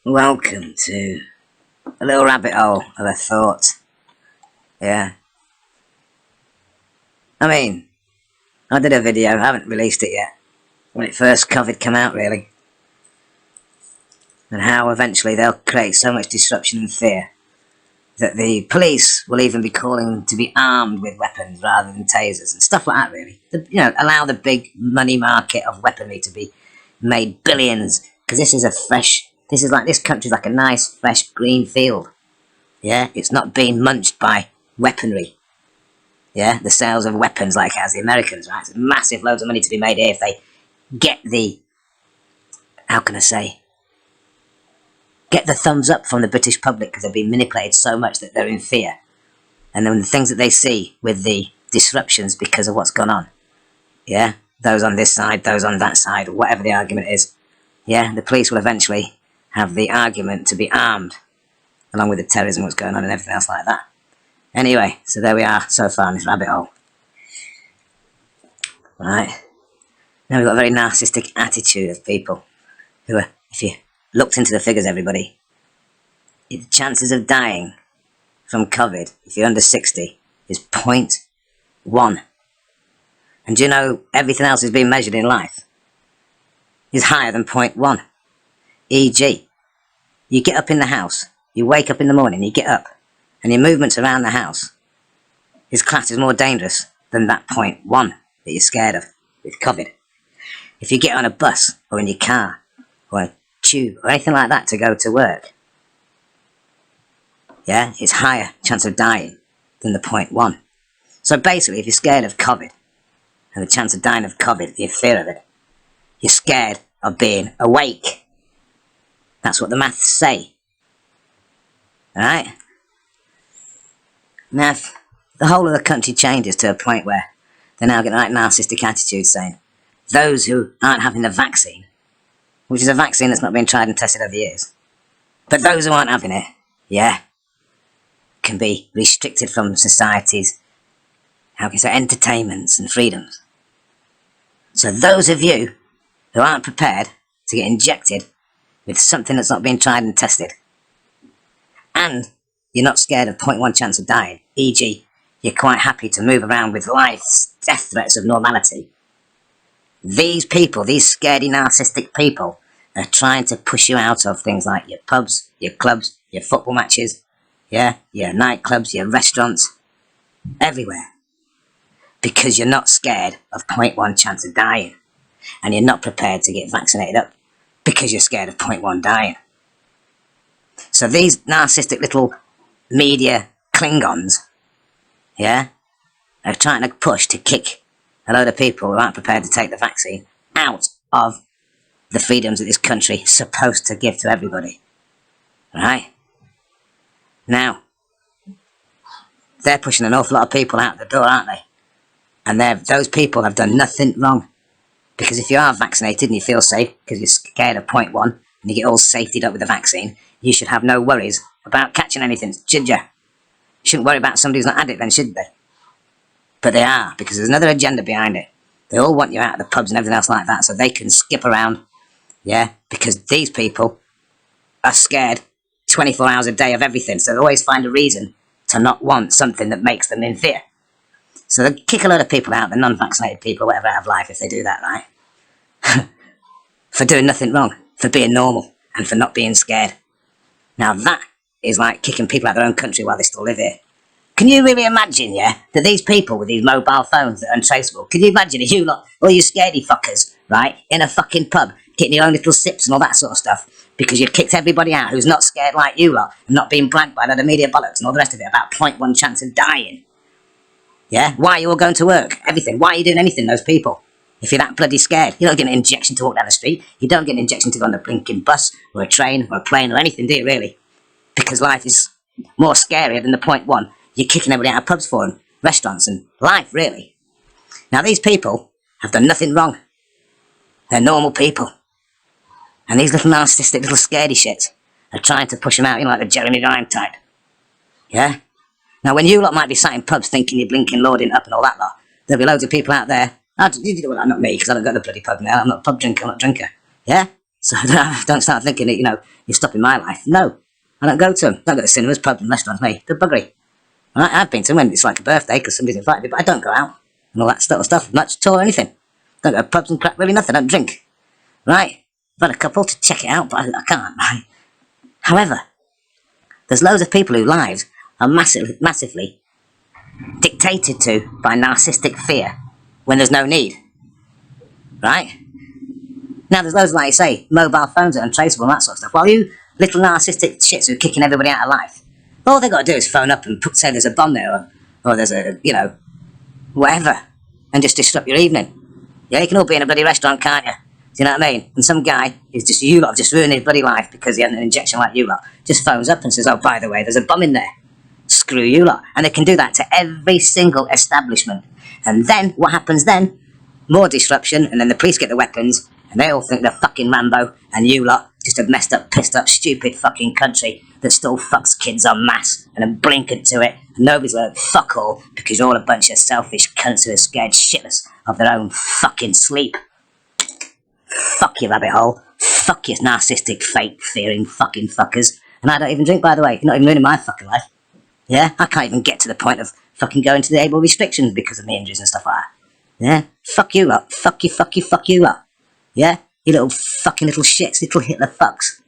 Welcome to a little rabbit hole of a thought. Yeah. I mean, I did a video, I haven't released it yet, when it first COVID came out, really. And how eventually they'll create so much disruption and fear that the police will even be calling to be armed with weapons rather than tasers and stuff like that, really. Allow the big money market of weaponry to be made billions, because this country's like a nice, fresh, green field. Yeah, it's not being munched by weaponry. Yeah, the sales of weapons like as the Americans, right? It's massive loads of money to be made here if they get the, how can I say, get the thumbs up from the British public because they've been manipulated so much that they're in fear. And then the things that they see with the disruptions because of what's gone on. Yeah, those on this side, those on that side, whatever the argument is. Yeah, the police will eventually have the argument to be armed, along with the terrorism, what's going on and everything else like that. Anyway, so there we are so far in this rabbit hole. Right. Now we've got a very narcissistic attitude of people who are, if you looked into the figures, everybody, the chances of dying from COVID, if you're under 60, is 0.1. And do you know everything else is being measured in life is higher than 0.1. E.g., you get up in the house, you wake up in the morning, you get up, and your movements around the house is classed as more dangerous than that 0.1 that you're scared of with COVID. If you get on a bus or in your car or a tube or anything like that to go to work, yeah, it's higher chance of dying than the 0.1. So basically, if you're scared of COVID and the chance of dying of COVID, the fear of it, you're scared of being awake. That's what the maths say. Alright? Now, if the whole of the country changes to a point where they're now getting like narcissistic attitudes saying, those who aren't having the vaccine, which is a vaccine that's not been tried and tested over years, but those who aren't having it, yeah, can be restricted from society's, how can I say, entertainments and freedoms. So those of you who aren't prepared to get injected with something that's not been tried and tested, and you're not scared of 0.1 chance of dying, e.g., you're quite happy to move around with life's death threats of normality, these people, these scaredy narcissistic people, are trying to push you out of things like your pubs, your clubs, your football matches, yeah, your nightclubs, your restaurants, everywhere. Because you're not scared of 0.1 chance of dying. And you're not prepared to get vaccinated up because you're scared of 0.1 dying. So these narcissistic little media Klingons, yeah, are trying to push to kick a load of people who aren't prepared to take the vaccine out of the freedoms that this country is supposed to give to everybody. Right? Now, they're pushing an awful lot of people out the door, aren't they? And those people have done nothing wrong. Because if you are vaccinated and you feel safe because you're scared of 0.1 and you get all safetied up with the vaccine, you should have no worries about catching anything, should you? You shouldn't worry about somebody who's not had it then, should they? But they are, because there's another agenda behind it. They all want you out of the pubs and everything else like that so they can skip around, yeah? Because these people are scared 24 hours a day of everything, so they always find a reason to not want something that makes them in fear. So they kick a load of people out, the non-vaccinated people, whatever, out of life if they do that, right? For doing nothing wrong, for being normal, and for not being scared. Now that is like kicking people out of their own country while they still live here. Can you really imagine, yeah, that these people with these mobile phones that are untraceable, can you imagine you lot, all you scaredy fuckers, right, in a fucking pub, getting your own little sips and all that sort of stuff, because you've kicked everybody out who's not scared like you lot, and not being bragged by the media bollocks and all the rest of it about 0.1 chance of dying? Yeah? Why are you all going to work? Everything. Why are you doing anything, those people? If you're that bloody scared, you don't get an injection to walk down the street. You don't get an injection to go on a blinking bus or a train or a plane or anything, do you, really? Because life is more scarier than the 0.1 you're kicking everybody out of pubs for and restaurants and life, really. Now, these people have done nothing wrong. They're normal people. And these little narcissistic little scaredy shits are trying to push them out, like the Jeremy Ryan type. Yeah? Now, when you lot might be sat in pubs thinking you're blinking lording up and all that lot, there'll be loads of people out there. Well, not me, because I don't go to the bloody pub now. I'm not a pub drinker, I'm not a drinker. Yeah? So don't start thinking that, you're stopping my life. No, I don't go to them. Don't go to cinemas, pubs and restaurants, mate. They're buggery. And I've been to them when it's like a birthday because somebody's invited me, but I don't go out and all that sort of stuff, much at all or anything. Don't go to pubs and crap, really nothing. I don't drink. Right? I've had a couple to check it out, but I can't, right? However, there's loads of people whose lives are massively dictated to by narcissistic fear when there's no need. Right? Now, there's loads of, like you say, mobile phones are untraceable and that sort of stuff. While you little narcissistic shits who are kicking everybody out of life, all they've got to do is phone up and say there's a bomb there, or there's a, whatever, and just disrupt your evening. Yeah, you can all be in a bloody restaurant, can't you? Do you know what I mean? And some guy is just, you lot have just ruined his bloody life because he had an injection like you lot, just phones up and says, oh, by the way, there's a bomb in there. Screw you lot. And they can do that to every single establishment. And then, what happens then? More disruption, and then the police get the weapons, and they all think they're fucking Rambo, and you lot just a messed up, pissed up, stupid fucking country that still fucks kids en masse and are blinkered to it, and nobody's learned fuck all because you're all a bunch of selfish cunts who are scared shitless of their own fucking sleep. Fuck you, rabbit hole. Fuck you, narcissistic, fate-fearing fucking fuckers. And I don't even drink, by the way. You're not even ruining my fucking life. Yeah? I can't even get to the point of fucking going to the able restrictions because of my injuries and stuff like that. Yeah? Fuck you lot. Fuck you lot. Yeah? You little fucking little shits, little Hitler fucks.